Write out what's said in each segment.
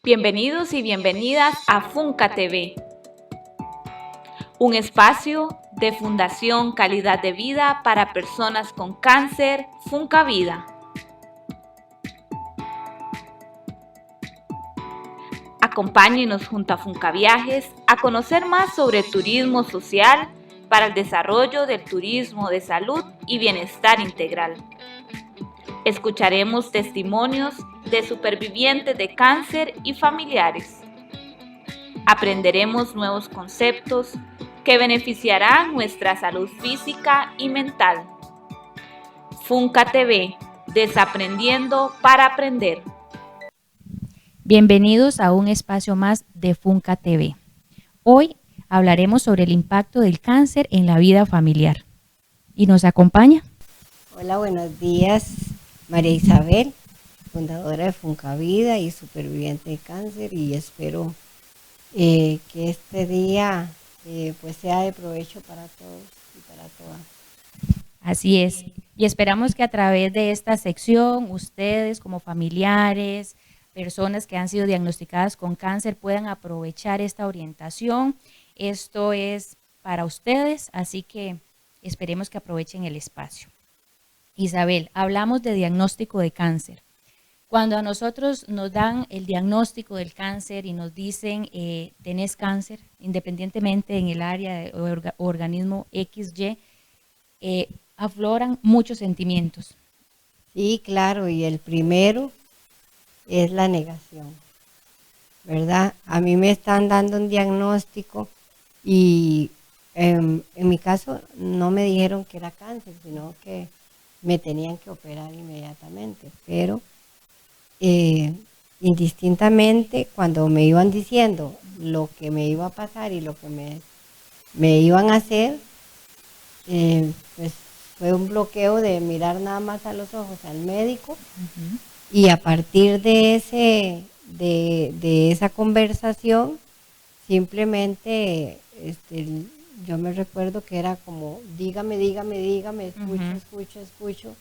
Bienvenidos y bienvenidas a Funca TV, un espacio de Fundación Calidad de Vida para personas con cáncer, Funca Vida. Acompáñenos junto a Funca Viajes a conocer más sobre turismo social para el desarrollo del turismo de salud y bienestar integral. Escucharemos testimonios de supervivientes de cáncer y familiares. Aprenderemos nuevos conceptos que beneficiarán nuestra salud física y mental. Funca TV, desaprendiendo para aprender. Bienvenidos a un espacio más de Funca TV. Hoy hablaremos sobre el impacto del cáncer en la vida familiar. ¿Y nos acompaña? Hola, buenos días, María Isabel, fundadora de Funca Vida y superviviente de cáncer, y espero que este día pues sea de provecho para todos y para todas. Así es, y esperamos que a través de esta sección ustedes como familiares, personas que han sido diagnosticadas con cáncer puedan aprovechar esta orientación. Esto es para ustedes, así que esperemos que aprovechen el espacio. Isabel, hablamos de diagnóstico de cáncer. Cuando a nosotros nos dan el diagnóstico del cáncer y nos dicen tenés cáncer, independientemente en el área de organismo XY, afloran muchos sentimientos. Sí, claro, y el primero es la negación, ¿verdad? A mí me están dando un diagnóstico y en mi caso no me dijeron que era cáncer, sino que me tenían que operar inmediatamente, pero indistintamente cuando me iban diciendo lo que me iba a pasar y lo que me iban a hacer, pues fue un bloqueo de mirar nada más a los ojos al médico. Y a partir de esa conversación, simplemente yo me recuerdo que era como dígame, escucho,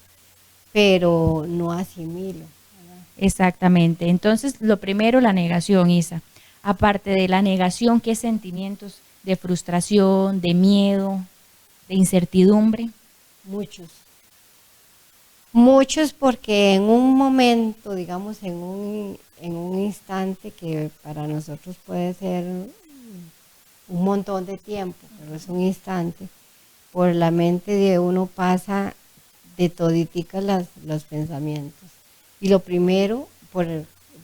pero no asimilo, ¿verdad? Exactamente. Entonces, lo primero, la negación, Isa. Aparte de la negación, ¿qué sentimientos de frustración, de miedo, de incertidumbre? Muchos porque en un momento, digamos, en un instante que para nosotros puede ser un montón de tiempo, pero es un instante, por la mente de uno pasa de toditicas los pensamientos. Y lo primero,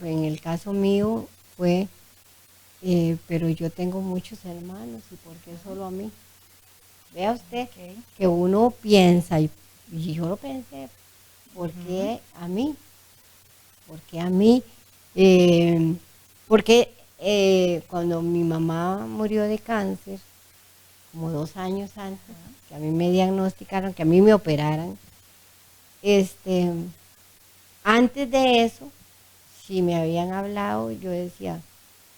en el caso mío, fue, pero yo tengo muchos hermanos, ¿y por qué solo a mí? Vea usted que uno piensa, y yo lo pensé, ¿por qué a mí? ¿Por qué a mí? Porque cuando mi mamá murió de cáncer, como 2 años antes, que a mí me diagnosticaron, que a mí me operaran, antes de eso, si me habían hablado, yo decía,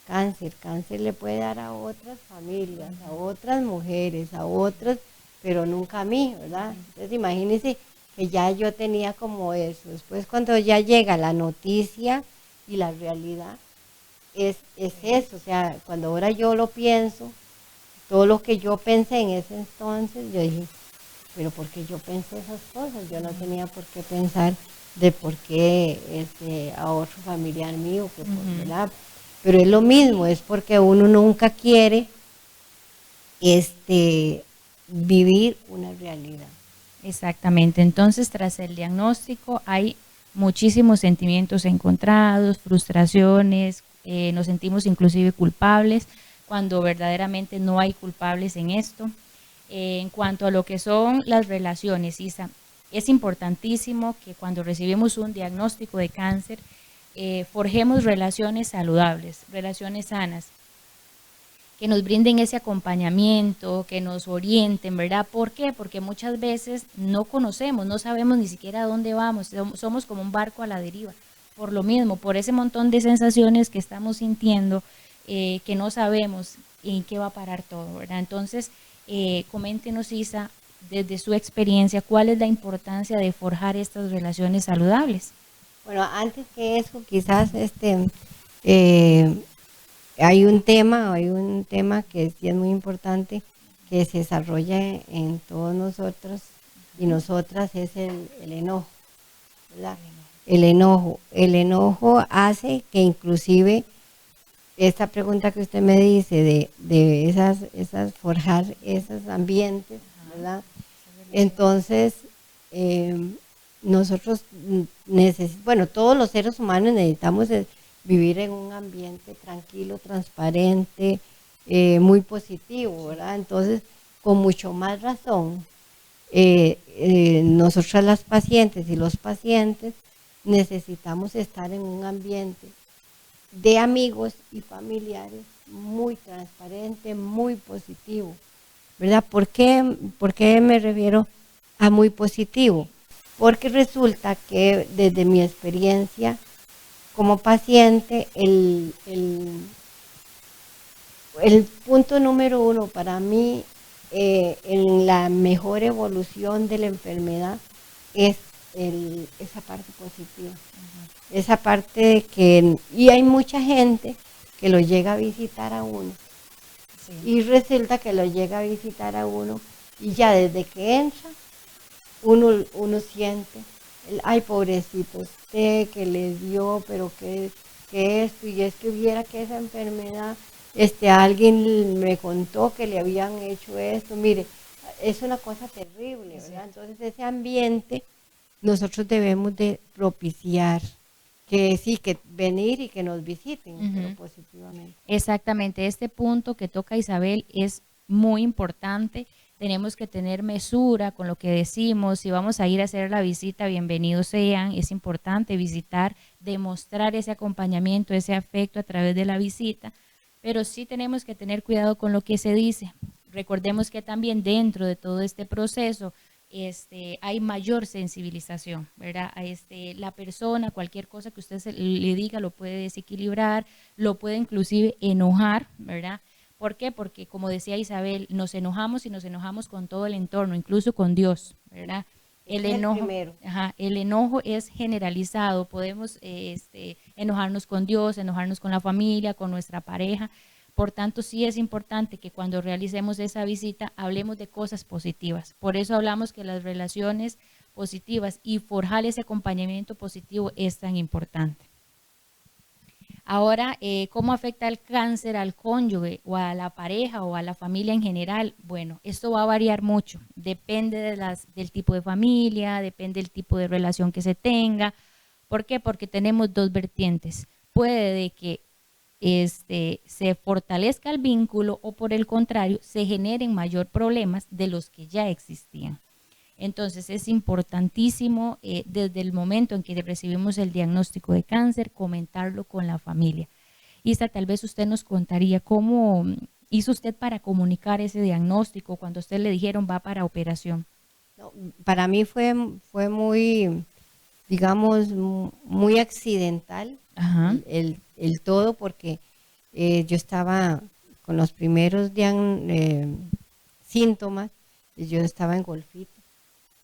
cáncer le puede dar a otras familias, a otras mujeres, a otras, pero nunca a mí, ¿verdad? Entonces imagínense que ya yo tenía como eso. Después cuando ya llega la noticia y la realidad, es eso. O sea, cuando ahora yo lo pienso, todo lo que yo pensé en ese entonces, yo dije, pero ¿por qué yo pensé esas cosas? Yo no tenía por qué pensar de por qué a otro familiar mío, que ¿verdad? Pero es lo mismo, es porque uno nunca quiere vivir una realidad. Exactamente. Entonces, tras el diagnóstico hay muchísimos sentimientos encontrados, frustraciones, nos sentimos inclusive culpables, cuando verdaderamente no hay culpables en esto. En cuanto a lo que son las relaciones, Isa, es importantísimo que cuando recibimos un diagnóstico de cáncer, forjemos relaciones saludables, relaciones sanas, que nos brinden ese acompañamiento, que nos orienten, ¿verdad? ¿Por qué? Porque muchas veces no conocemos, no sabemos ni siquiera a dónde vamos, somos como un barco a la deriva, por lo mismo, por ese montón de sensaciones que estamos sintiendo, que no sabemos en qué va a parar todo, ¿verdad? Entonces, coméntenos, Isa, desde su experiencia, ¿cuál es la importancia de forjar estas relaciones saludables? Bueno, antes que eso, quizás Eh, hay un tema que sí es muy importante, que se desarrolla en todos nosotros y nosotras, es el enojo, ¿verdad? El enojo hace que inclusive esta pregunta que usted me dice de esas forjar esos ambientes, ¿verdad? Entonces, nosotros bueno, todos los seres humanos necesitamos vivir en un ambiente tranquilo, transparente, muy positivo, ¿verdad? Entonces, con mucho más razón, nosotras las pacientes y los pacientes necesitamos estar en un ambiente de amigos y familiares muy transparente, muy positivo, ¿verdad? ¿Por qué me refiero a muy positivo? Porque resulta que desde mi experiencia como paciente, el punto número uno para mí en la mejor evolución de la enfermedad es esa parte positiva. Esa parte de que, y hay mucha gente que lo llega a visitar a uno. Sí. Y resulta que lo llega a visitar a uno y ya desde que entra, uno siente, ay pobrecito usted, que le dio, pero que esto, y es que hubiera que esa enfermedad, alguien me contó que le habían hecho esto, mire, es una cosa terrible, ¿verdad? Entonces ese ambiente nosotros debemos de propiciar, que sí, que venir y que nos visiten, pero positivamente. Exactamente, este punto que toca Isabel es muy importante. Tenemos que tener mesura con lo que decimos. Si vamos a ir a hacer la visita, bienvenidos sean. Es importante visitar, demostrar ese acompañamiento, ese afecto a través de la visita, pero sí tenemos que tener cuidado con lo que se dice. Recordemos que también dentro de todo este proceso hay mayor sensibilización, ¿verdad? La persona, cualquier cosa que usted le diga lo puede desequilibrar, lo puede inclusive enojar, ¿verdad? ¿Por qué? Porque como decía Isabel, nos enojamos y nos enojamos con todo el entorno, incluso con Dios, ¿verdad? El enojo es generalizado, podemos enojarnos con Dios, enojarnos con la familia, con nuestra pareja. Por tanto, sí es importante que cuando realicemos esa visita hablemos de cosas positivas. Por eso hablamos que las relaciones positivas y forjar ese acompañamiento positivo es tan importante. Ahora, ¿cómo afecta el cáncer al cónyuge o a la pareja o a la familia en general? Bueno, esto va a variar mucho, depende del tipo de familia, depende del tipo de relación que se tenga. ¿Por qué? Porque tenemos dos vertientes. Puede de que se fortalezca el vínculo o por el contrario, se generen mayor problemas de los que ya existían. Entonces es importantísimo desde el momento en que recibimos el diagnóstico de cáncer, comentarlo con la familia. Isa, tal vez usted nos contaría cómo hizo usted para comunicar ese diagnóstico cuando a usted le dijeron va para operación. No, para mí fue muy, digamos, muy accidental el todo, porque yo estaba con los primeros síntomas, yo estaba en golfito.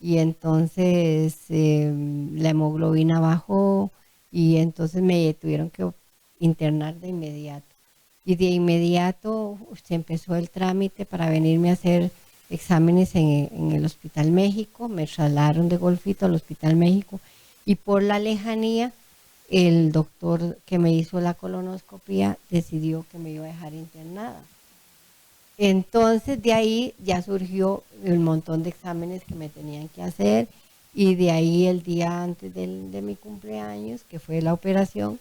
Y entonces la hemoglobina bajó y entonces me tuvieron que internar de inmediato. Y de inmediato se empezó el trámite para venirme a hacer exámenes en el Hospital México. Me trasladaron de Golfito al Hospital México y por la lejanía el doctor que me hizo la colonoscopía decidió que me iba a dejar internada. Entonces de ahí ya surgió el montón de exámenes que me tenían que hacer y de ahí el día antes de mi cumpleaños, que fue la operación,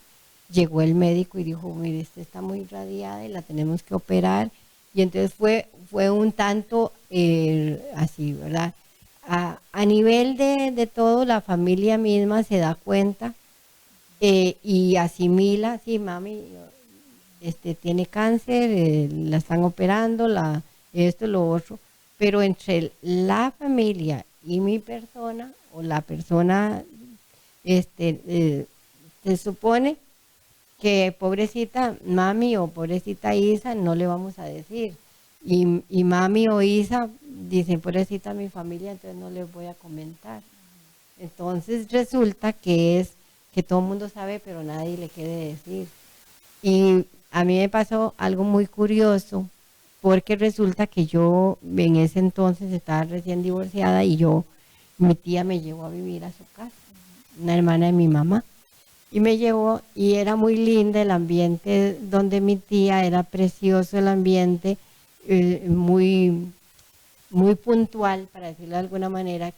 llegó el médico y dijo, mire, esta está muy radiada y la tenemos que operar. Y entonces fue un tanto así, ¿verdad? A nivel de todo, la familia misma se da cuenta y asimila, sí, mami, tiene cáncer, la están operando, esto, lo otro, pero entre la familia y mi persona, o la persona, se supone que pobrecita mami o pobrecita Isa no le vamos a decir, y mami o Isa dicen pobrecita mi familia, entonces no les voy a comentar. Entonces resulta que todo el mundo sabe, pero nadie le quiere decir. Y a mí me pasó algo muy curioso, porque resulta que yo en ese entonces estaba recién divorciada y mi tía me llevó a vivir a su casa, una hermana de mi mamá. Y me llevó y era muy linda el ambiente donde mi tía, era precioso el ambiente, muy, muy puntual, para decirlo de alguna manera,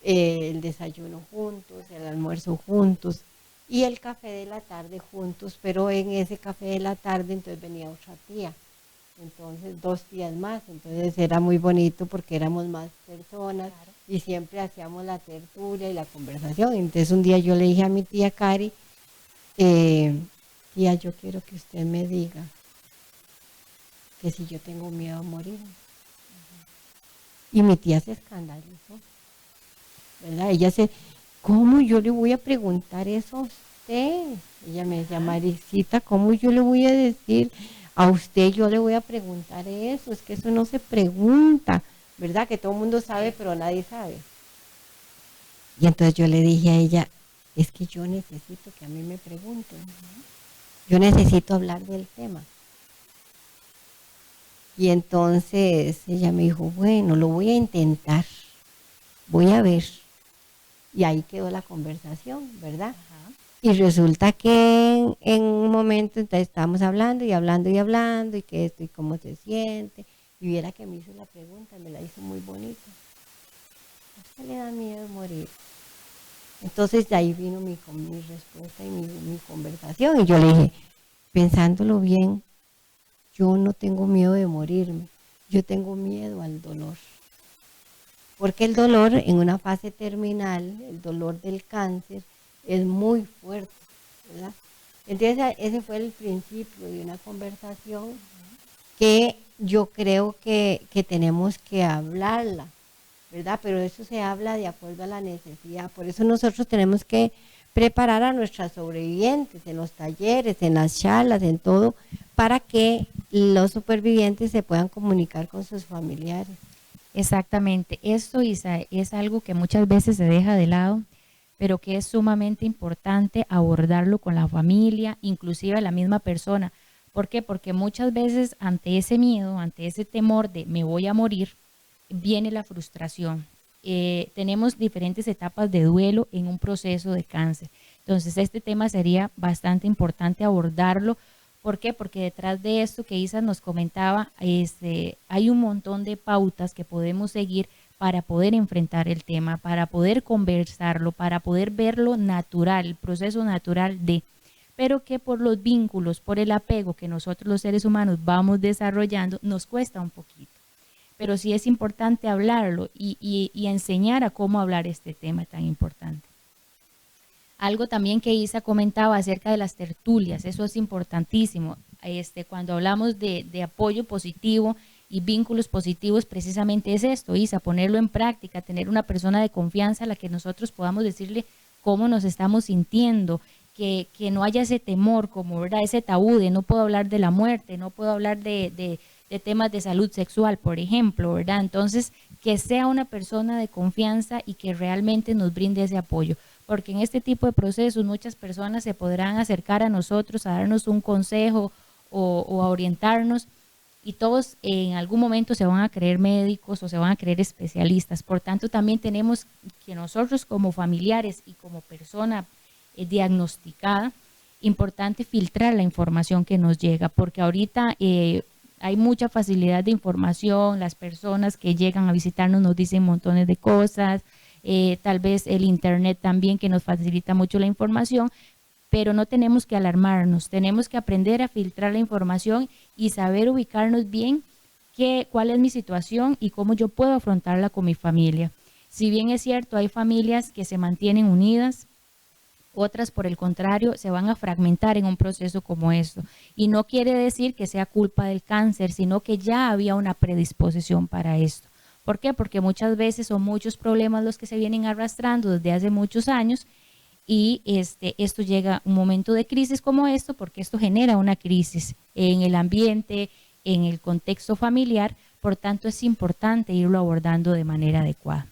el desayuno juntos, el almuerzo juntos y el café de la tarde juntos, pero en ese café de la tarde entonces venía otra tía, entonces 2 tías más, entonces era muy bonito porque éramos más personas. Claro. Y siempre hacíamos la tertulia y la conversación. Entonces un día yo le dije a mi tía Cari, tía, yo quiero que usted me diga que si yo tengo miedo a morir. Y mi tía se escandalizó, ¿verdad? ¿Cómo yo le voy a preguntar eso a usted? Ella me decía, Marisita, ¿cómo yo le voy a decir a usted? Yo le voy a preguntar eso, es que eso no se pregunta, ¿verdad? Que todo el mundo sabe, pero nadie sabe. Y entonces yo le dije a ella, es que yo necesito que a mí me pregunten, yo necesito hablar del tema. Y entonces ella me dijo, bueno, lo voy a intentar, voy a ver. Y ahí quedó la conversación, ¿verdad? Ajá. Y resulta que en un momento entonces estábamos hablando y hablando y hablando y que esto y cómo se siente. Y viera que me hizo la pregunta, me la hizo muy bonita. ¿A usted le da miedo morir? Entonces de ahí vino mi respuesta y mi conversación. Y yo le dije, pensándolo bien, yo no tengo miedo de morirme, yo tengo miedo al dolor. Porque el dolor en una fase terminal, el dolor del cáncer, es muy fuerte, ¿verdad? Entonces ese fue el principio de una conversación que yo creo que tenemos que hablarla, ¿verdad? Pero eso se habla de acuerdo a la necesidad. Por eso nosotros tenemos que preparar a nuestras sobrevivientes en los talleres, en las charlas, en todo, para que los supervivientes se puedan comunicar con sus familiares. Exactamente. Esto, Isa, es algo que muchas veces se deja de lado, pero que es sumamente importante abordarlo con la familia, inclusive la misma persona. ¿Por qué? Porque muchas veces ante ese miedo, ante ese temor de me voy a morir, viene la frustración. Tenemos diferentes etapas de duelo en un proceso de cáncer. Entonces, este tema sería bastante importante abordarlo. ¿Por qué? Porque detrás de esto que Isa nos comentaba, hay un montón de pautas que podemos seguir para poder enfrentar el tema, para poder conversarlo, para poder verlo natural, el proceso natural pero que por los vínculos, por el apego que nosotros los seres humanos vamos desarrollando, nos cuesta un poquito. Pero sí es importante hablarlo y enseñar a cómo hablar este tema tan importante. Algo también que Isa comentaba acerca de las tertulias, eso es importantísimo. Cuando hablamos de apoyo positivo y vínculos positivos, precisamente es esto, Isa, ponerlo en práctica, tener una persona de confianza a la que nosotros podamos decirle cómo nos estamos sintiendo, que no haya ese temor, como ¿verdad? Ese tabú de no puedo hablar de la muerte, no puedo hablar de temas de salud sexual, por ejemplo, ¿verdad? Entonces, que sea una persona de confianza y que realmente nos brinde ese apoyo. Porque en este tipo de procesos muchas personas se podrán acercar a nosotros a darnos un consejo o a orientarnos y todos en algún momento se van a creer médicos o se van a creer especialistas. Por tanto, también tenemos que nosotros como familiares y como persona diagnosticada, importante filtrar la información que nos llega, porque ahorita hay mucha facilidad de información, las personas que llegan a visitarnos nos dicen montones de cosas, tal vez el internet también que nos facilita mucho la información, pero no tenemos que alarmarnos, tenemos que aprender a filtrar la información y saber ubicarnos bien cuál es mi situación y cómo yo puedo afrontarla con mi familia. Si bien es cierto, hay familias que se mantienen unidas, otras, por el contrario, se van a fragmentar en un proceso como esto. Y no quiere decir que sea culpa del cáncer, sino que ya había una predisposición para esto. ¿Por qué? Porque muchas veces son muchos problemas los que se vienen arrastrando desde hace muchos años y esto llega a un momento de crisis como esto, porque esto genera una crisis en el ambiente, en el contexto familiar, por tanto es importante irlo abordando de manera adecuada.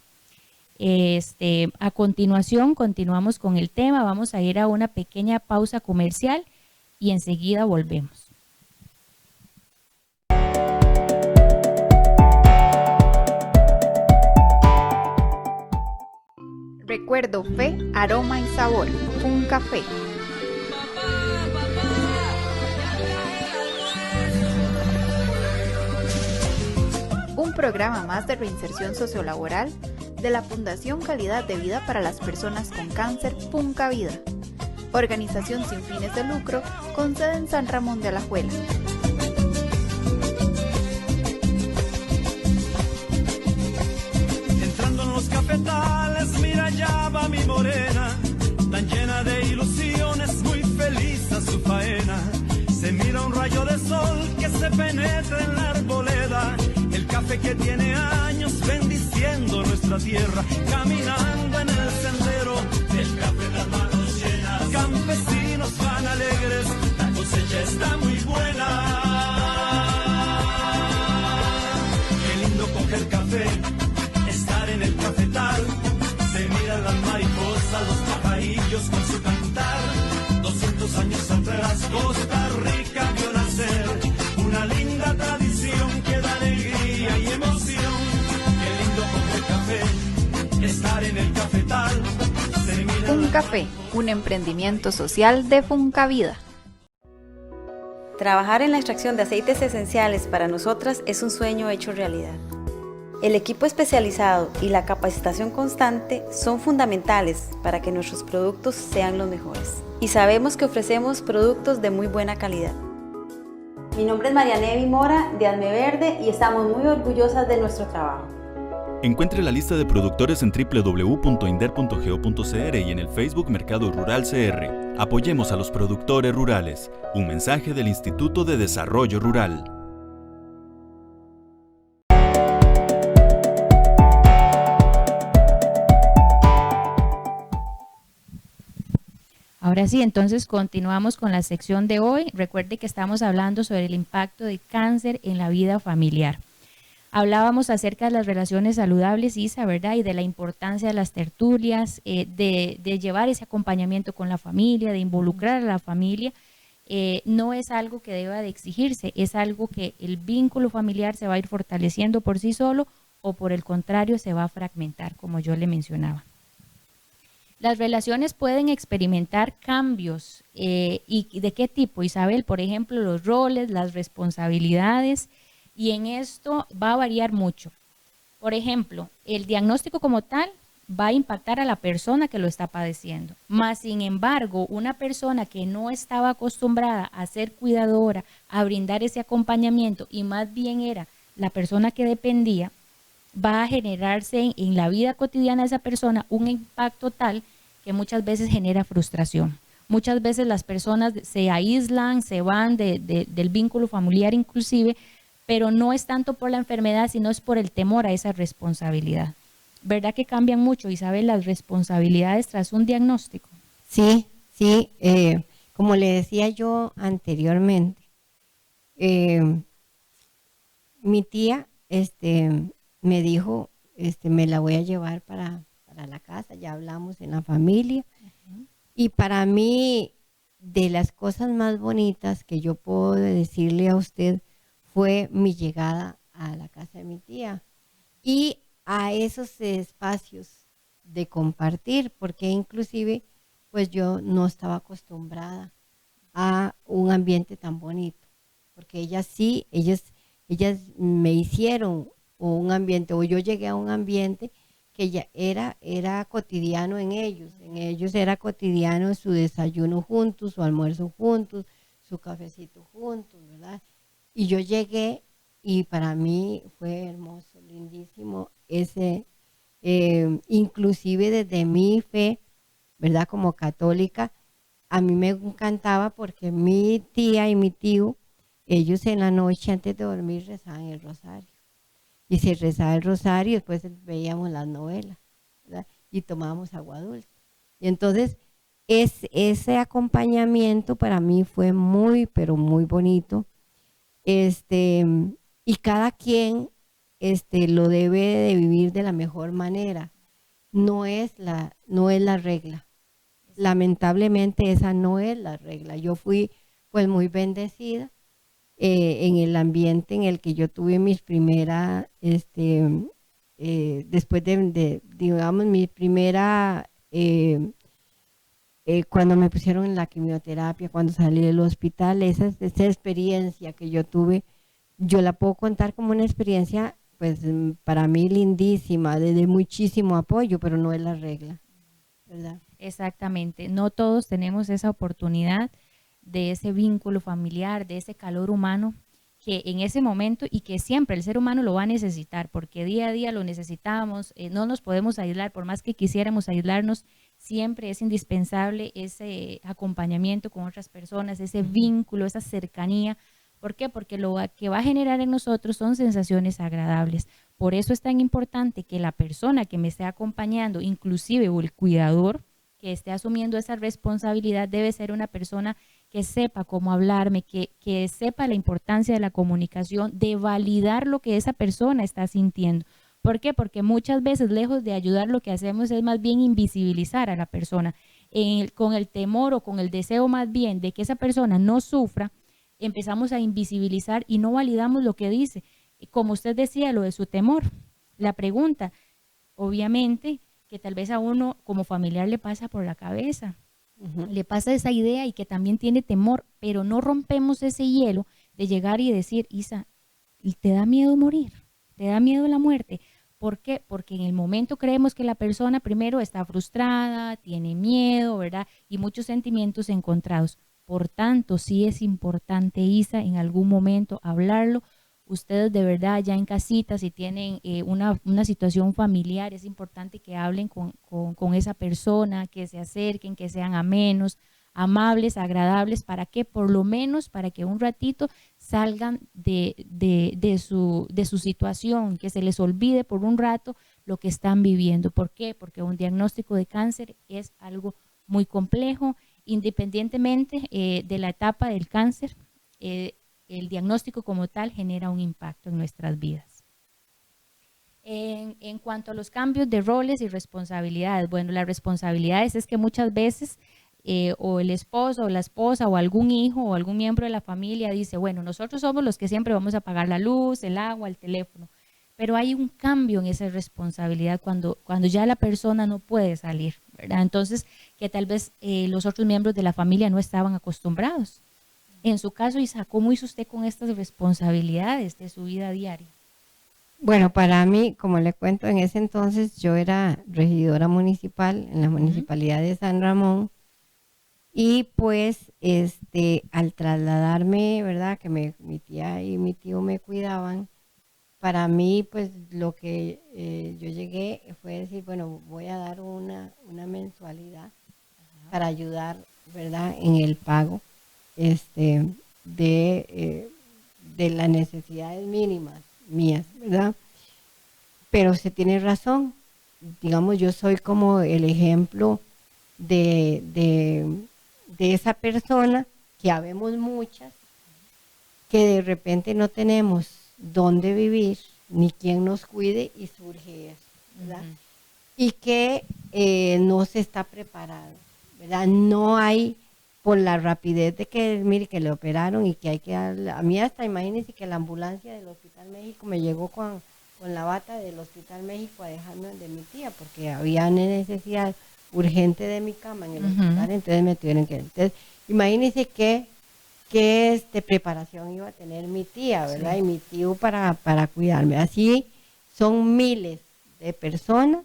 A continuación continuamos con el tema, vamos a ir a una pequeña pausa comercial y enseguida volvemos. Recuerdo, fe, aroma y sabor. FUNCAFE. Un programa más de reinserción sociolaboral de la Fundación Calidad de Vida para las Personas con Cáncer FUNCAVIDA, organización sin fines de lucro con sede en San Ramón de Alajuela. Entrando en los cafetales, mira ya va mi morena, tan llena de ilusiones, muy feliz a su faena. Se mira un rayo de sol que se penetra en la arboleda, el café que tiene años bendiciendo nuestra tierra, caminando en el sendero del café de las manos llenas. Campesinos van alegres, la cosecha está muy buena. Qué lindo coger café, estar en el cafetal, se miran las mariposas, los pajarillos con su cantar. 200 años atrás Costa Rica vio nacer una linda tradición que da alegría y emoción. Qué lindo coger café, estar en el cafetal, se miran. FUNCAFE, un emprendimiento social de FUNCAVIDA. Trabajar en la extracción de aceites esenciales para nosotras es un sueño hecho realidad. El equipo especializado y la capacitación constante son fundamentales para que nuestros productos sean los mejores. Y sabemos que ofrecemos productos de muy buena calidad. Mi nombre es Marianevi Mora de Alme Verde y estamos muy orgullosas de nuestro trabajo. Encuentre la lista de productores en www.inder.go.cr y en el Facebook Mercado Rural CR. Apoyemos a los productores rurales. Un mensaje del Instituto de Desarrollo Rural. Ahora sí, entonces continuamos con la sección de hoy. Recuerde que estamos hablando sobre el impacto de cáncer en la vida familiar. Hablábamos acerca de las relaciones saludables, Isa, ¿verdad? Y de la importancia de las tertulias, de llevar ese acompañamiento con la familia, de involucrar a la familia. No es algo que deba de exigirse, es algo que el vínculo familiar se va a ir fortaleciendo por sí solo o por el contrario se va a fragmentar, como yo le mencionaba. Las relaciones pueden experimentar cambios y de qué tipo, Isabel, por ejemplo, los roles, las responsabilidades, y en esto va a variar mucho. Por ejemplo, el diagnóstico como tal va a impactar a la persona que lo está padeciendo, más sin embargo, una persona que no estaba acostumbrada a ser cuidadora, a brindar ese acompañamiento y más bien era la persona que dependía, va a generarse en la vida cotidiana de esa persona un impacto tal que muchas veces genera frustración. Muchas veces las personas se aíslan, se van del vínculo familiar inclusive, pero no es tanto por la enfermedad, sino es por el temor a esa responsabilidad. ¿Verdad que cambian mucho, Isabel, las responsabilidades tras un diagnóstico? Sí, como le decía yo anteriormente, mi tía me dijo, me la voy a llevar para la casa, ya hablamos en la familia, y para mí, de las cosas más bonitas que yo puedo decirle a usted, fue mi llegada a la casa de mi tía, y a esos espacios de compartir, porque inclusive, pues yo no estaba acostumbrada a un ambiente tan bonito, porque ellas me hicieron un ambiente, o yo llegué a un ambiente que ya era cotidiano en ellos era cotidiano su desayuno juntos, su almuerzo juntos, su cafecito juntos, ¿verdad? Y yo llegué y para mí fue hermoso, lindísimo, inclusive desde mi fe, ¿verdad? Como católica, a mí me encantaba porque mi tía y mi tío, ellos en la noche antes de dormir rezaban el rosario. Y se rezaba el rosario y después veíamos las novelas, ¿verdad? Y tomábamos agua dulce. Y entonces ese acompañamiento para mí fue muy, pero muy bonito. Y cada quien lo debe de vivir de la mejor manera. No es la regla. Lamentablemente esa no es la regla. Yo fui pues muy bendecida en el ambiente en el que yo tuve mis primeras, después digamos, mi primera, cuando me pusieron la quimioterapia, cuando salí del hospital, esa experiencia que yo tuve, yo la puedo contar como una experiencia, pues para mí lindísima, de muchísimo apoyo, pero no es la regla, ¿verdad? Exactamente, no todos tenemos esa oportunidad de ese vínculo familiar, de ese calor humano que en ese momento y que siempre el ser humano lo va a necesitar porque día a día lo necesitamos, no nos podemos aislar, por más que quisiéramos aislarnos, siempre es indispensable ese acompañamiento con otras personas, ese vínculo, esa cercanía. ¿Por qué? Porque lo que va a generar en nosotros son sensaciones agradables. Por eso es tan importante que la persona que me esté acompañando, inclusive o el cuidador que esté asumiendo esa responsabilidad, debe ser una persona que sepa cómo hablarme, que sepa la importancia de la comunicación, de validar lo que esa persona está sintiendo. ¿Por qué? Porque muchas veces, lejos de ayudar, lo que hacemos es más bien invisibilizar a la persona. Con el temor o con el deseo más bien de que esa persona no sufra, empezamos a invisibilizar y no validamos lo que dice. Como usted decía, lo de su temor. La pregunta, obviamente, que tal vez a uno como familiar le pasa por la cabeza, le pasa esa idea y que también tiene temor, pero no rompemos ese hielo de llegar y decir, Isa, ¿te da miedo morir? ¿Te da miedo la muerte? ¿Por qué? Porque en el momento creemos que la persona primero está frustrada, tiene miedo, ¿verdad? Y muchos sentimientos encontrados. Por tanto, sí es importante, Isa, en algún momento hablarlo. Ustedes de verdad ya en casita, si tienen una situación familiar, es importante que hablen con esa persona, que se acerquen, que sean amenos, amables, agradables, para que por lo menos, para que un ratito salgan de su situación, que se les olvide por un rato lo que están viviendo. ¿Por qué? Porque un diagnóstico de cáncer es algo muy complejo, independientemente de la etapa del cáncer. El diagnóstico como tal genera un impacto en nuestras vidas. En cuanto a los cambios de roles y responsabilidades, bueno, las responsabilidades es que muchas veces o el esposo o la esposa o algún hijo o algún miembro de la familia dice, bueno, nosotros somos los que siempre vamos a pagar la luz, el agua, el teléfono, pero hay un cambio en esa responsabilidad cuando ya la persona no puede salir, ¿verdad? Entonces, que tal vez los otros miembros de la familia no estaban acostumbrados. En su caso, Isa, ¿cómo hizo usted con estas responsabilidades de su vida diaria? Bueno, para mí, como le cuento, en ese entonces yo era regidora municipal en la municipalidad de San Ramón y pues al trasladarme, ¿verdad? Que mi tía y mi tío me cuidaban, para mí pues lo que yo llegué fue decir, bueno, voy a dar una mensualidad para ayudar, ¿verdad? En el pago de las necesidades mínimas mías, ¿verdad? Pero se tiene razón, digamos, yo soy como el ejemplo de esa persona, que habemos muchas, que de repente no tenemos dónde vivir, ni quien nos cuide, y surge eso, ¿verdad? Y que no se está preparado, ¿verdad? No hay, por la rapidez de que, mire, que le operaron y que hay que darle, a mí hasta imagínense que la ambulancia del Hospital México me llegó con la bata del Hospital México a dejarme de mi tía, porque había necesidad urgente de mi cama en el hospital, entonces me tuvieron que... Entonces, imagínense qué preparación iba a tener mi tía, ¿verdad? Sí. Y mi tío para cuidarme. Así son miles de personas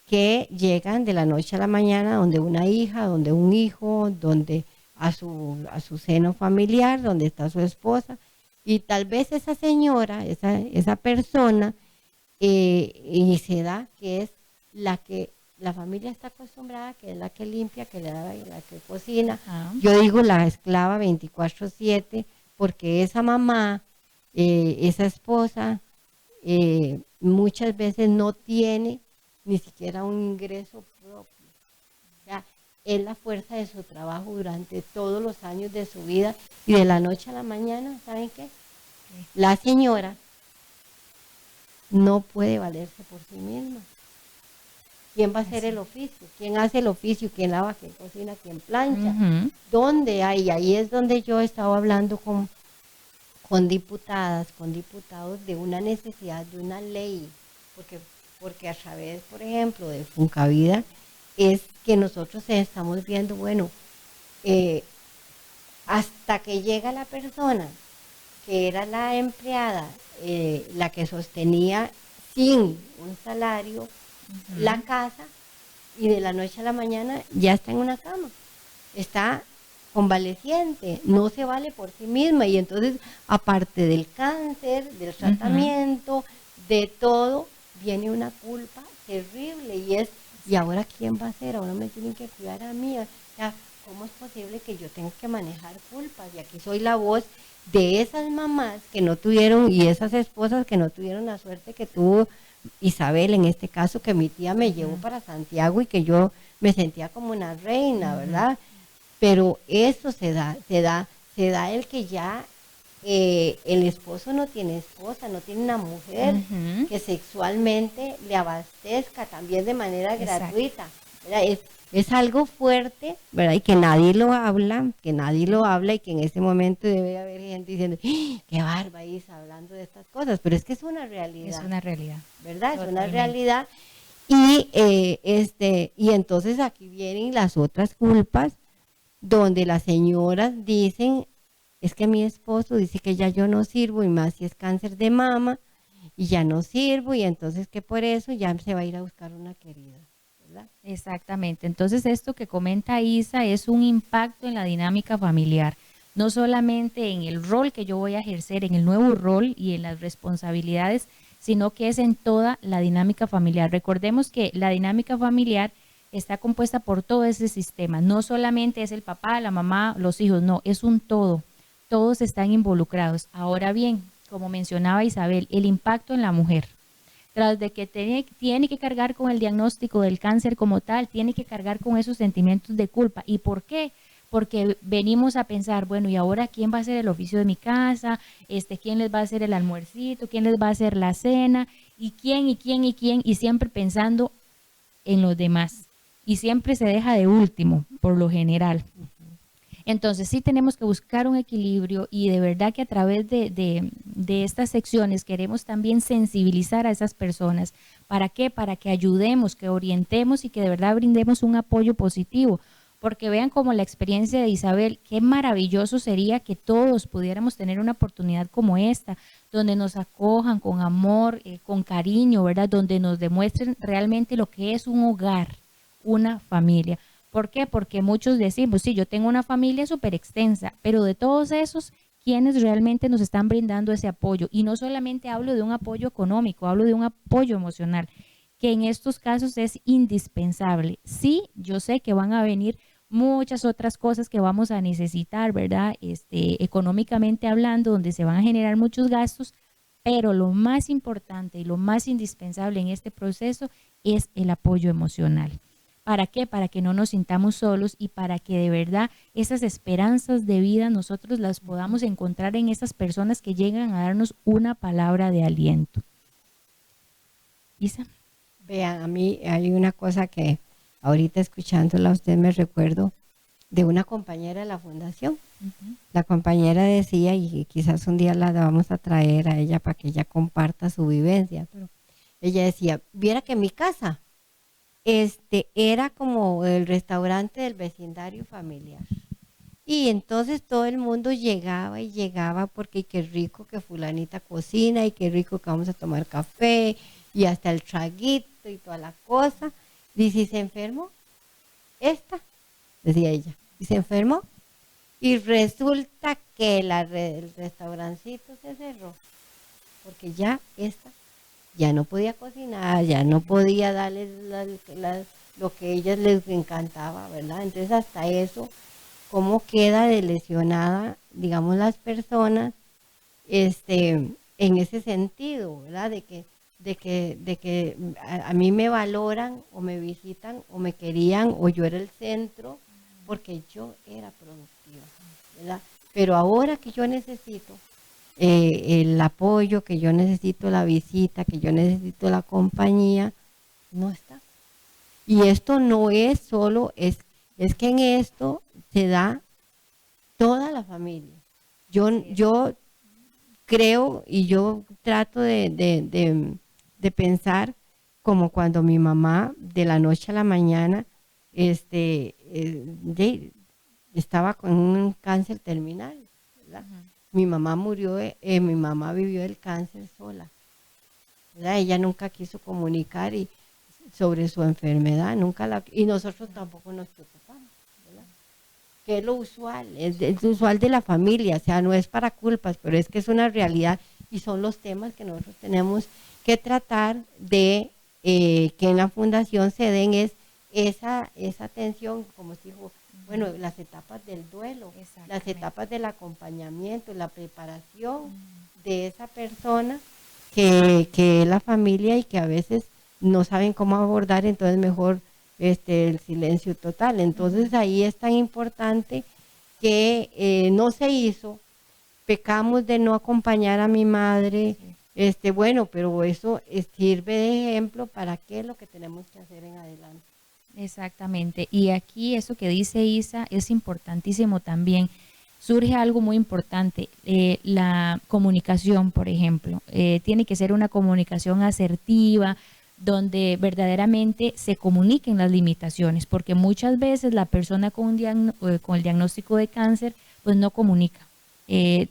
que llegan de la noche a la mañana, donde una hija, donde un hijo, donde a su seno familiar, donde está su esposa, y tal vez esa señora, esa persona, y se da que es la que la familia está acostumbrada, que es la que limpia, que le da, la que cocina. Yo digo la esclava 24/7, porque esa mamá, esa esposa, muchas veces no tiene ni siquiera un ingreso propio. O sea, es la fuerza de su trabajo durante todos los años de su vida, y de la noche a la mañana, ¿saben qué? La señora no puede valerse por sí misma. ¿quién va a hacer el oficio? ¿Quién hace el oficio? ¿Quién lava? ¿Quién cocina? ¿Quién plancha? Ujú. ¿Dónde hay? Ahí es donde yo estaba hablando con diputadas, con diputados de una necesidad de una ley, porque a través, por ejemplo, de Funcavida, es que nosotros estamos viendo, bueno, hasta que llega la persona que era la empleada, la que sostenía sin un salario la casa, y de la noche a la mañana ya está en una cama, está convaleciente, no se vale por sí misma, y entonces aparte del cáncer, del tratamiento, de todo, viene una culpa terrible, y ahora quién va a hacer, ahora me tienen que cuidar a mí, o sea, ¿cómo es posible que yo tenga que manejar culpas? Y aquí soy la voz de esas mamás que no tuvieron, y esas esposas que no tuvieron la suerte que tuvo Isabel, en este caso, que mi tía me llevó para Santiago y que yo me sentía como una reina, ¿verdad? Pero eso se da el que ya el esposo no tiene esposa, no tiene una mujer que sexualmente le abastezca también de manera gratuita, ¿verdad? Es algo fuerte, ¿verdad? Y que nadie lo habla, y que en este momento debe haber gente diciendo, ¡ah, qué barba Isa hablando de estas cosas! Pero es que es una realidad. Es una realidad. ¿Verdad? Totalmente. Es una realidad. Y entonces aquí vienen las otras culpas, donde las señoras dicen, es que mi esposo dice que ya yo no sirvo, y más si es cáncer de mama, y ya no sirvo, y entonces que por eso ya se va a ir a buscar una querida. ¿Verdad? Exactamente. Entonces esto que comenta Isa es un impacto en la dinámica familiar, no solamente en el rol que yo voy a ejercer, en el nuevo rol y en las responsabilidades, sino que es en toda la dinámica familiar. Recordemos que la dinámica familiar está compuesta por todo ese sistema, no solamente es el papá, la mamá, los hijos, no, es un todo, todos están involucrados. Ahora bien, como mencionaba Isabel, el impacto en la mujer. Tras de que tiene que cargar con el diagnóstico del cáncer como tal, tiene que cargar con esos sentimientos de culpa. ¿Y por qué? Porque venimos a pensar, bueno, ¿y ahora quién va a hacer el oficio de mi casa? ¿Quién les va a hacer el almuercito? ¿Quién les va a hacer la cena? ¿Y quién? Y siempre pensando en los demás. Y siempre se deja de último, por lo general. Entonces sí tenemos que buscar un equilibrio, y de verdad que a través de estas secciones queremos también sensibilizar a esas personas. ¿Para qué? Para que ayudemos, que orientemos y que de verdad brindemos un apoyo positivo. Porque vean como la experiencia de Isabel, qué maravilloso sería que todos pudiéramos tener una oportunidad como esta, donde nos acojan con amor, con cariño, ¿verdad? Donde nos demuestren realmente lo que es un hogar, una familia. ¿Por qué? Porque muchos decimos, sí, yo tengo una familia súper extensa, pero de todos esos, ¿quiénes realmente nos están brindando ese apoyo? Y no solamente hablo de un apoyo económico, hablo de un apoyo emocional, que en estos casos es indispensable. Sí, yo sé que van a venir muchas otras cosas que vamos a necesitar, ¿verdad? Económicamente hablando, donde se van a generar muchos gastos, pero lo más importante y lo más indispensable en este proceso es el apoyo emocional. ¿Para qué? Para que no nos sintamos solos, y para que de verdad esas esperanzas de vida nosotros las podamos encontrar en esas personas que llegan a darnos una palabra de aliento. Isa. Vean, a mí hay una cosa que ahorita escuchándola a usted me recuerdo de una compañera de la fundación. La compañera decía, y quizás un día la vamos a traer a ella para que ella comparta su vivencia, pero ella decía, viera que mi casa era como el restaurante del vecindario familiar. Y entonces todo el mundo llegaba y llegaba porque qué rico que fulanita cocina, y qué rico que vamos a tomar café, y hasta el traguito y toda la cosa. Dice, ¿y se enfermó? Decía ella, ¿y se enfermó? Y resulta que el restaurancito se cerró, porque ya ya no podía cocinar, ya no podía darles lo que a ellas les encantaba, ¿verdad? Entonces hasta eso, cómo queda de lesionada, digamos, las personas en ese sentido, ¿verdad? De que a mí me valoran o me visitan o me querían o yo era el centro porque yo era productiva, ¿verdad? Pero ahora que yo necesito el apoyo, que yo necesito la visita, que yo necesito la compañía, no está. Y esto no es solo, es que en esto se da toda la familia. Yo creo y yo trato de pensar como cuando mi mamá de la noche a la mañana estaba con un cáncer terminal, ¿verdad? Mi mamá murió, mi mamá vivió el cáncer sola, ¿verdad? Ella nunca quiso comunicar sobre su enfermedad, y nosotros tampoco nos preocupamos, ¿verdad? Que es lo usual, es usual de la familia, o sea, no es para culpas, pero es que es una realidad y son los temas que nosotros tenemos que tratar de que en la fundación se den esa atención, como se dijo, bueno, las etapas del duelo, las etapas del acompañamiento, la preparación de esa persona que es la familia y que a veces no saben cómo abordar, entonces mejor el silencio total. Entonces ahí es tan importante que no se hizo, pecamos de no acompañar a mi madre, bueno, pero eso sirve de ejemplo para qué es lo que tenemos que hacer en adelante. Exactamente, y aquí eso que dice Isa es importantísimo también. Surge algo muy importante, la comunicación, por ejemplo, tiene que ser una comunicación asertiva, donde verdaderamente se comuniquen las limitaciones, porque muchas veces la persona con el diagnóstico de cáncer pues no comunica,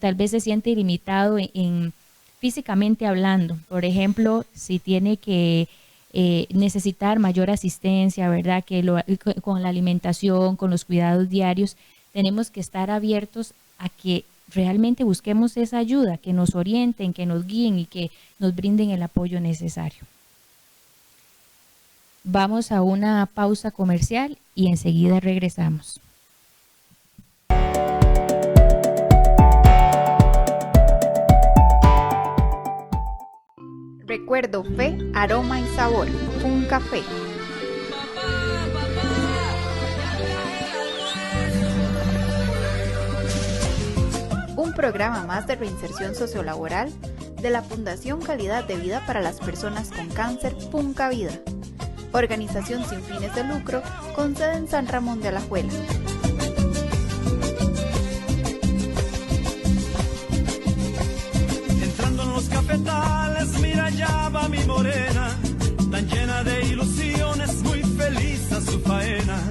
tal vez se siente ilimitado físicamente hablando. Por ejemplo, si tiene que necesitar mayor asistencia, ¿verdad? Con la alimentación, con los cuidados diarios, tenemos que estar abiertos a que realmente busquemos esa ayuda, que nos orienten, que nos guíen y que nos brinden el apoyo necesario. Vamos a una pausa comercial y enseguida regresamos. Recuerdo, fe, aroma y sabor. Funcafé. Un programa más de reinserción sociolaboral de la Fundación Calidad de Vida para las Personas con Cáncer Funcavida, organización sin fines de lucro con sede en San Ramón de Alajuela. Entrando en los cafetales, mira ya va mi morena, tan llena de ilusiones, muy feliz a su faena.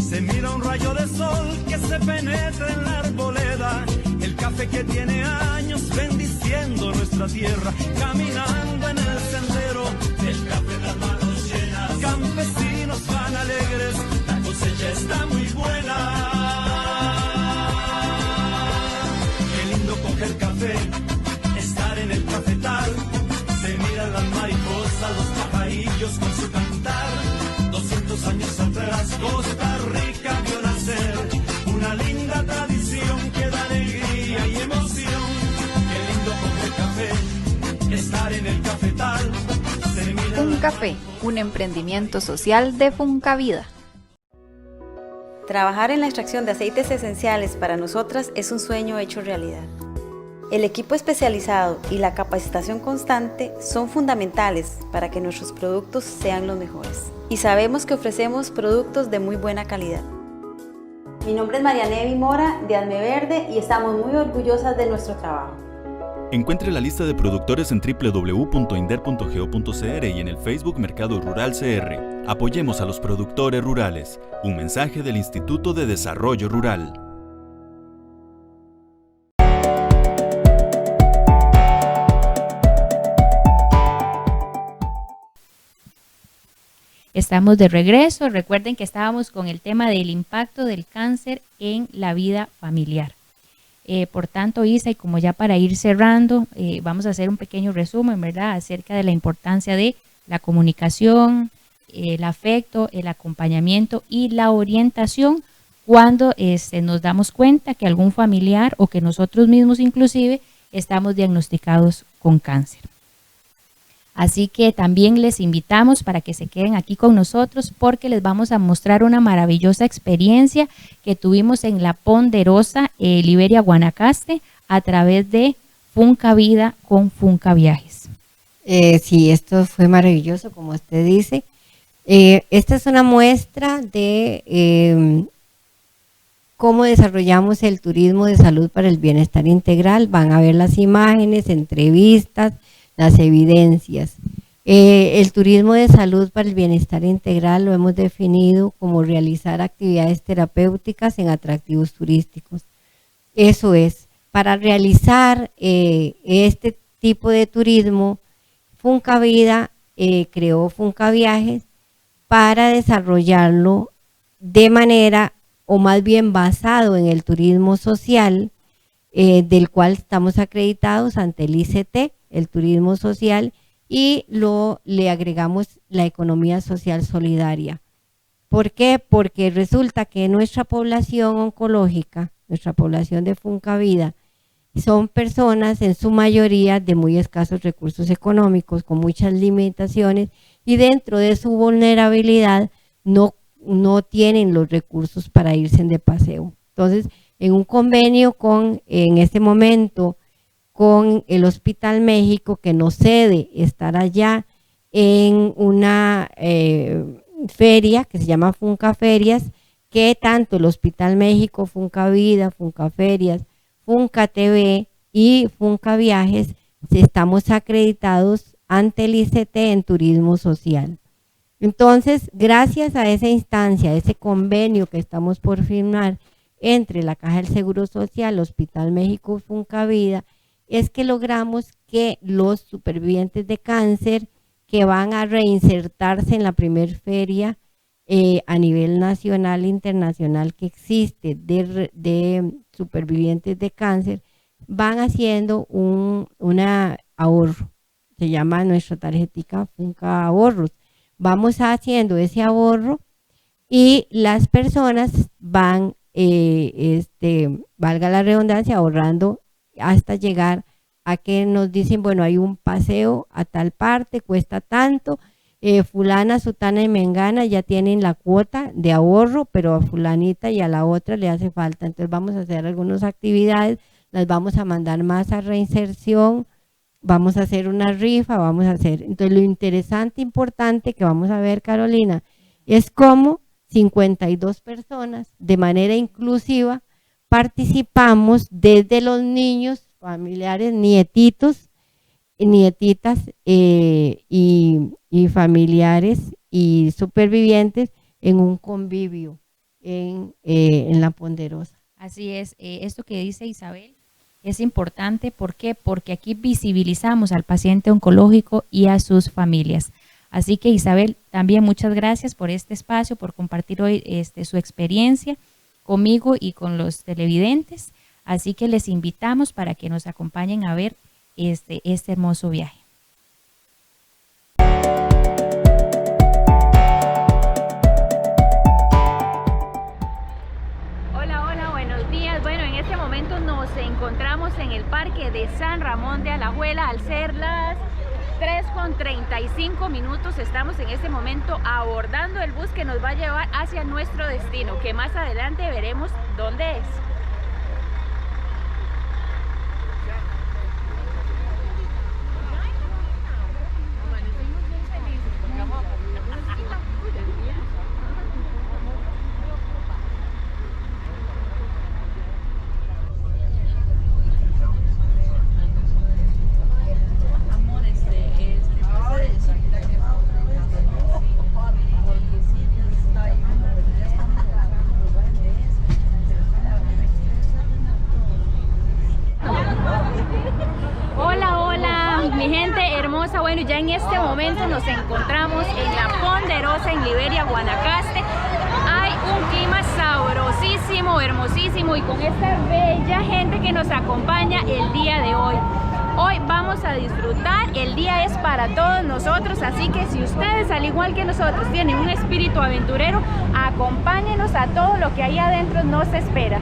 Se mira un rayo de sol que se penetra en la arboleda, el café que tiene años bendiciendo nuestra tierra, caminando en el sendero, el café en las manos llenas, campesinos van alegres, la cosecha está muy buena. Qué lindo coger café, estar en el cafetal, se miran las mariposas, los pajarillos con su cantar. 200 años atrás Costa Rica vio nacer una linda tradición que da alegría y emoción. Qué lindo coger café, estar en el cafetal. Funcafé, un emprendimiento social de Funcavida. Trabajar en la extracción de aceites esenciales para nosotras es un sueño hecho realidad. El equipo especializado y la capacitación constante son fundamentales para que nuestros productos sean los mejores. Y sabemos que ofrecemos productos de muy buena calidad. Mi nombre es María Nevi Mora de Alme Verde y estamos muy orgullosas de nuestro trabajo. Encuentre la lista de productores en www.inder.go.cr y en el Facebook Mercado Rural CR. Apoyemos a los productores rurales. Un mensaje del Instituto de Desarrollo Rural. Estamos de regreso. Recuerden que estábamos con el tema del impacto del cáncer en la vida familiar. Por tanto, Isa, y como ya para ir cerrando, vamos a hacer un pequeño resumen, ¿verdad?, acerca de la importancia de la comunicación, el afecto, el acompañamiento y la orientación cuando nos damos cuenta que algún familiar o que nosotros mismos inclusive estamos diagnosticados con cáncer. Así que también les invitamos para que se queden aquí con nosotros porque les vamos a mostrar una maravillosa experiencia que tuvimos en la Ponderosa, Liberia, Guanacaste, a través de Funcavida con Funcaviajes. Sí, esto fue maravilloso, como usted dice, Esta es una muestra de cómo desarrollamos el turismo de salud para el bienestar integral. Van a ver las imágenes, entrevistas, las evidencias. El turismo de salud para el bienestar integral lo hemos definido como realizar actividades terapéuticas en atractivos turísticos. Eso es, para realizar este tipo de turismo, Funcavida creó Funcaviajes para desarrollarlo de manera, o más bien basado en el turismo social, del cual estamos acreditados ante el ICT, el turismo social, y le agregamos la economía social solidaria. ¿Por qué? Porque resulta que nuestra población oncológica, nuestra población de Funcavida, son personas en su mayoría de muy escasos recursos económicos, con muchas limitaciones, y dentro de su vulnerabilidad no tienen los recursos para irse de paseo. Entonces, en un convenio en este momento, con el Hospital México, que nos cede estar allá en una feria que se llama Funcaferias, que tanto el Hospital México, Funcavida, Funcaferias, FuncaTV y Funcaviajes estamos acreditados ante el ICT en turismo social. Entonces, gracias a esa instancia, a ese convenio que estamos por firmar entre la Caja del Seguro Social, Hospital México y Funcavida, es que logramos que los supervivientes de cáncer que van a reinsertarse en la primer feria a nivel nacional e internacional que existe de supervivientes de cáncer, van haciendo un ahorro. Se llama nuestra tarjetica Funca Ahorros. Vamos haciendo ese ahorro y las personas van, valga la redundancia, ahorrando hasta llegar a que nos dicen, bueno, hay un paseo a tal parte, cuesta tanto, fulana, sutana y mengana ya tienen la cuota de ahorro, pero a fulanita y a la otra le hace falta. Entonces vamos a hacer algunas actividades, las vamos a mandar más a reinserción, vamos a hacer una rifa, vamos a hacer. Entonces lo interesante, importante que vamos a ver, Carolina, es cómo 52 personas de manera inclusiva participamos desde los niños, familiares, nietitos, nietitas y familiares y supervivientes en un convivio en La Ponderosa. Así es, esto que dice Isabel es importante. ¿Por qué? Porque aquí visibilizamos al paciente oncológico y a sus familias. Así que Isabel, también muchas gracias por este espacio, por compartir hoy su experiencia conmigo y con los televidentes. Así que les invitamos para que nos acompañen a ver este hermoso viaje. Hola, buenos días. Bueno, en este momento nos encontramos en el Parque de San Ramón de Alajuela. Al ser las 3:35 estamos en este momento abordando el bus que nos va a llevar hacia nuestro destino, que más adelante veremos dónde es. Bueno, ya en este momento nos encontramos en La Ponderosa, en Liberia, Guanacaste. Hay un clima sabrosísimo, hermosísimo, y con esta bella gente que nos acompaña el día de hoy. Hoy vamos a disfrutar, el día es para todos nosotros, así que si ustedes, al igual que nosotros, tienen un espíritu aventurero, acompáñenos a todo lo que ahí adentro nos espera.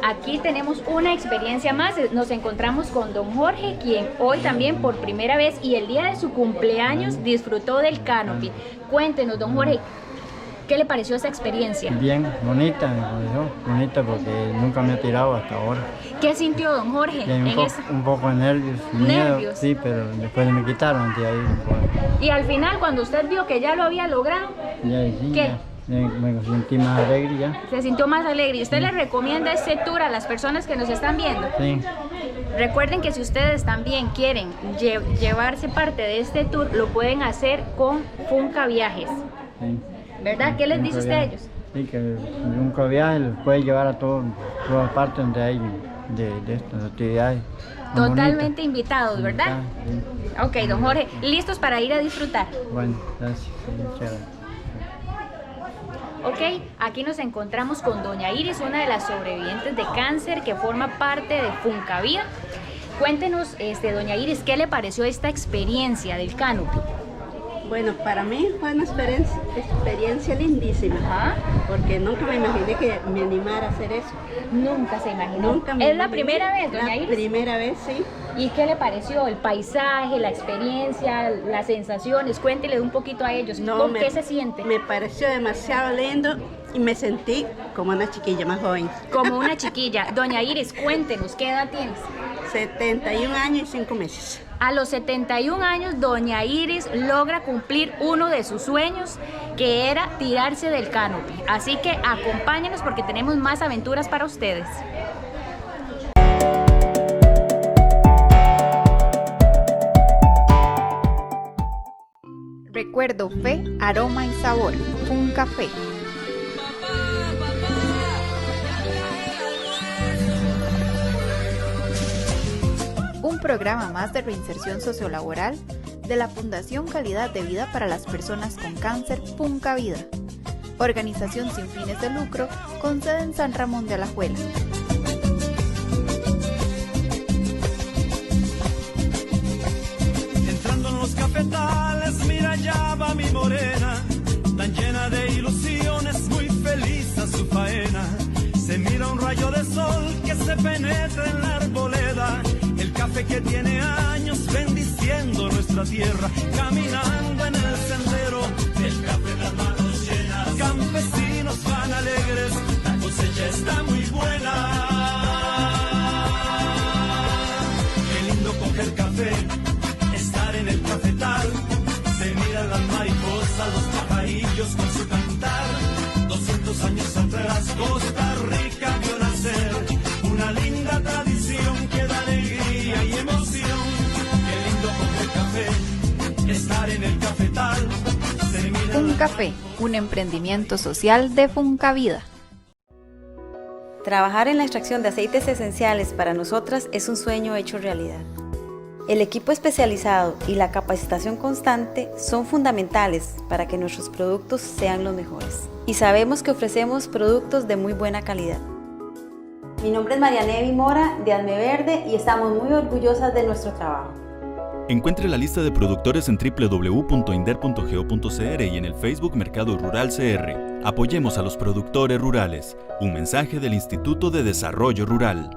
aquí tenemos una experiencia más. Nos encontramos con don Jorge, quien hoy también por primera vez y el día de su cumpleaños disfrutó del canopy. Cuéntenos, don Jorge, ¿qué le pareció esa experiencia? Bien, bonita, me pareció bonita porque nunca me he tirado hasta ahora. ¿Qué sintió don Jorge? Un poco de nervios, ¿Nervios? miedo, sí, pero después me quitaron de ahí. Y al final, cuando usted vio que ya lo había logrado, Ya, sí, ¿qué? Me sentí más alegre ya. Se sintió más alegre. ¿Y usted le recomienda este tour a las personas que nos están viendo? Sí, Recuerden que si ustedes también quieren llevarse parte de este tour, lo pueden hacer con Funca Viajes. sí. ¿Verdad? ¿Qué les dice usted a ellos? Sí, que nunca viaje los puede llevar a todas partes donde hay de estas actividades. Muy Totalmente bonitas. invitados, ¿verdad? Sí. Ok, don Jorge, ¿listos para ir a disfrutar? Bueno, gracias. Sí, muchas gracias. Ok, aquí nos encontramos con doña Iris, una de las sobrevivientes de cáncer que forma parte de Funcavida. Cuéntenos, doña Iris, ¿qué le pareció esta experiencia del canopy? Bueno, para mí fue una experiencia lindísima, porque nunca me imaginé que me animara a hacer eso. Nunca se imaginó. Nunca me ¿Es la imaginé. primera vez, doña Iris? La primera vez, sí. ¿Y qué le pareció? El paisaje, la experiencia, las sensaciones. Cuéntele un poquito a ellos. ¿Qué se siente? Me pareció demasiado lindo y me sentí como una chiquilla más joven. Como una chiquilla. Doña Iris, cuéntenos, ¿qué edad tienes? 71 años y 5 meses. A los 71 años, doña Iris logra cumplir uno de sus sueños, que era tirarse del canopy. Así que acompáñenos porque tenemos más aventuras para ustedes. Recuerdo, fe, aroma y sabor. Un café. Un programa más de reinserción sociolaboral de la Fundación Calidad de Vida para las Personas con Cáncer Funcavida, organización sin fines de lucro con sede en San Ramón de Alajuela. Entrando en los cafetales, mira ya va mi morena, tan llena de ilusiones, muy feliz a su faena. Se mira un rayo de sol que se penetra en la arboleda, el café que tiene años bendiciendo nuestra tierra, caminando en el sendero, el café en las manos llenas, campesinos van alegres, la cosecha está muy buena. Qué lindo coger café, estar en el cafetal, se miran las mariposas, los pajarillos con su cantar. 200 años atrás Costa Rica vio nacer una linda tradición que da alegría y emoción. Qué lindo coger café, estar en el cafetal, se miran Un las café, un emprendimiento social de Funcavida. Trabajar en la extracción de aceites esenciales para nosotras es un sueño hecho realidad. El equipo especializado y la capacitación constante son fundamentales para que nuestros productos sean los mejores. Y sabemos que ofrecemos productos de muy buena calidad. Mi nombre es Marianevi Mora de Almeverde y estamos muy orgullosas de nuestro trabajo. Encuentre la lista de productores en www.inder.go.cr y en el Facebook Mercado Rural CR. Apoyemos a los productores rurales. Un mensaje del Instituto de Desarrollo Rural.